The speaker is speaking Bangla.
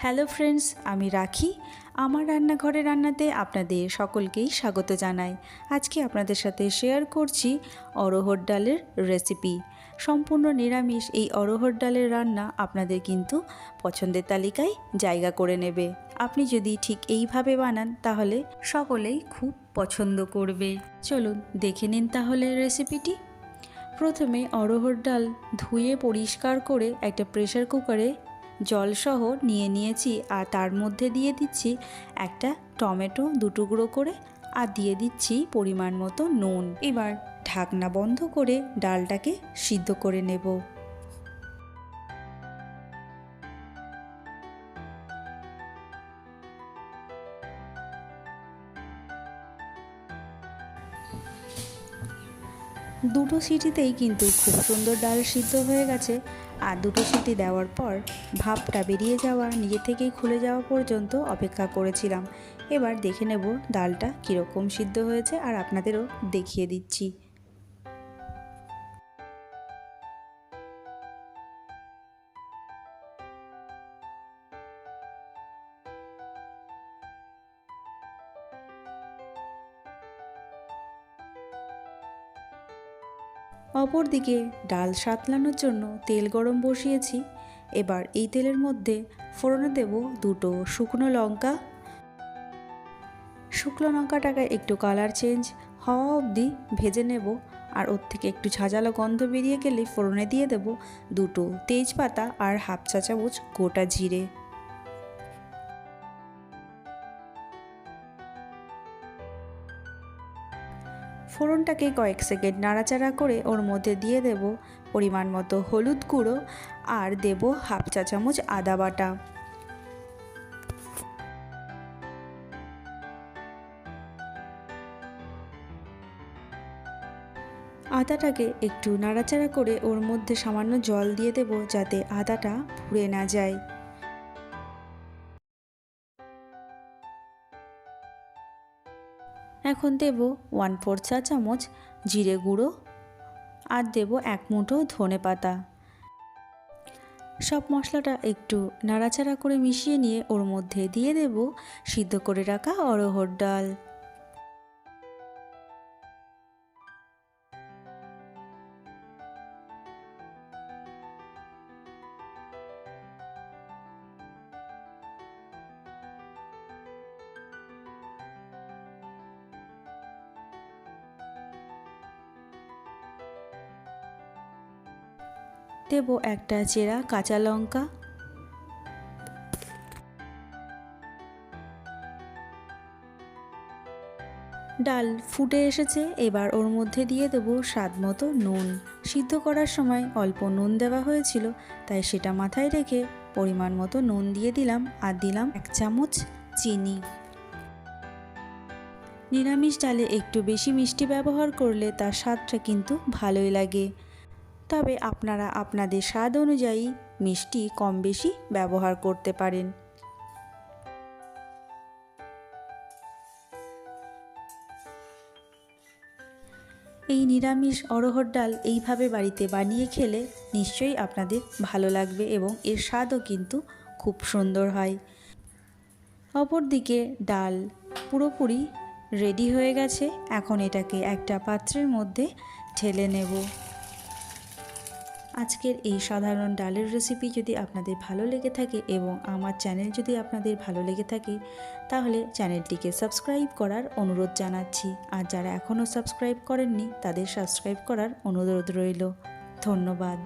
হ্যালো ফ্রেন্ডস, আমি রাখি। আমার রান্নাঘরে রান্নাতে আপনাদের সকলকেই স্বাগত জানাই। আজকে আপনাদের সাথে শেয়ার করছি অরহর ডালের রেসিপি। সম্পূর্ণ নিরামিষ এই অরহর ডালের রান্না আপনাদের কিন্তু পছন্দের তালিকায় জায়গা করে নেবে। আপনি যদি ঠিক এইভাবে বানান তাহলে সকলেই খুব পছন্দ করবে। চলুন দেখে নিন তাহলে রেসিপিটি। প্রথমে অরহর ডাল ধুয়ে পরিষ্কার করে একটা প্রেসার কুকারে জলসহ নিয়ে নিয়েছি, আর তার মধ্যে দিয়ে দিচ্ছি একটা টমেটো 2 টুকরো করে, আর দিয়ে দিচ্ছি পরিমাণ মতো নুন। এবার ঢাকনা বন্ধ করে ডালটাকে সিদ্ধ করে নেব। দুটো সিটিতেই কিন্তু খুব সুন্দর ডাল সিদ্ধ হয়ে গেছে। আর দুটো সিটি দেওয়ার পর ভাপটা বেরিয়ে যাওয়া, নিজে থেকেই খুলে যাওয়া পর্যন্ত অপেক্ষা করেছিলাম। এবার দেখে নেব ডালটা কীরকম সিদ্ধ হয়েছে, আর আপনাদেরও দেখিয়ে দিচ্ছি। অপরদিকে ডাল সাঁতলানোর জন্য তেল গরম বসিয়েছি। এবার এই তেলের মধ্যে ফোড়নে দেব 2টো শুকনো লঙ্কা। শুকনো লঙ্কাটাকে একটু কালার চেঞ্জ হওয়া অবধি ভেজে নেব, আর ওর থেকে একটু ঝাঁঝালো গন্ধ বেরিয়ে গেলে ফোড়নে দিয়ে দেব 2টো তেজপাতা আর হাফ চা চামচ গোটা জিরে। ফোড়নটাকে কয়েক সেকেন্ড নাড়াচাড়া করে ওর মধ্যে দিয়ে দেব পরিমাণ মতো হলুদ গুঁড়ো, আর দেব হাফ চা চামচ আদা বাটা। আদাটাকে একটু নাড়াচাড়া করে ওর মধ্যে সামান্য জল দিয়ে দেব, যাতে আদাটা পুড়ে না যায়। এখন দেব 1/4 চা চামচ জিরে গুঁড়ো, আর দেব 1 মুঠো ধনে পাতা। সব মশলাটা একটু নাড়াচাড়া করে মিশিয়ে নিয়ে ওর মধ্যে দিয়ে দেব সিদ্ধ করে রাখা অরহর ডাল। দেব একটা চেরা কাঁচা লঙ্কা। ডাল ফুটে এসেছে, এবার ওর মধ্যে দিয়ে দেব স্বাদ মতো নুন। সিদ্ধ করার সময় অল্প নুন দেওয়া হয়েছিল, তাই সেটা মাথায় রেখে পরিমাণ মতো নুন দিয়ে দিলাম, আর দিলাম 1 চামচ চিনি। নিরামিষ ডালে একটু বেশি মিষ্টি ব্যবহার করলে তার স্বাদটা কিন্তু ভালোই লাগে, তবে আপনারা আপনাদের স্বাদ অনুযায়ী মিষ্টি কম বেশি ব্যবহার করতে পারেন। এই নিরামিষ অরহর ডাল এইভাবে বাড়িতে বানিয়ে খেলে নিশ্চয়ই আপনাদের ভালো লাগবে, এবং এর স্বাদও কিন্তু খুব সুন্দর হয়। অপরদিকে ডাল পুরোপুরি রেডি হয়ে গেছে। এখন এটাকে একটা পাত্রের মধ্যে ঢেলে নেব। আজকের এই সাধারণ ডালের রেসিপি যদি আপনাদের ভালো লেগে থাকে এবং আমার চ্যানেল যদি আপনাদের ভালো লেগে থাকে, তাহলে চ্যানেলটিকে সাবস্ক্রাইব করার অনুরোধ জানাচ্ছি। আর যারা এখনও সাবস্ক্রাইব করেননি তাদের সাবস্ক্রাইব করার অনুরোধ রইল। ধন্যবাদ।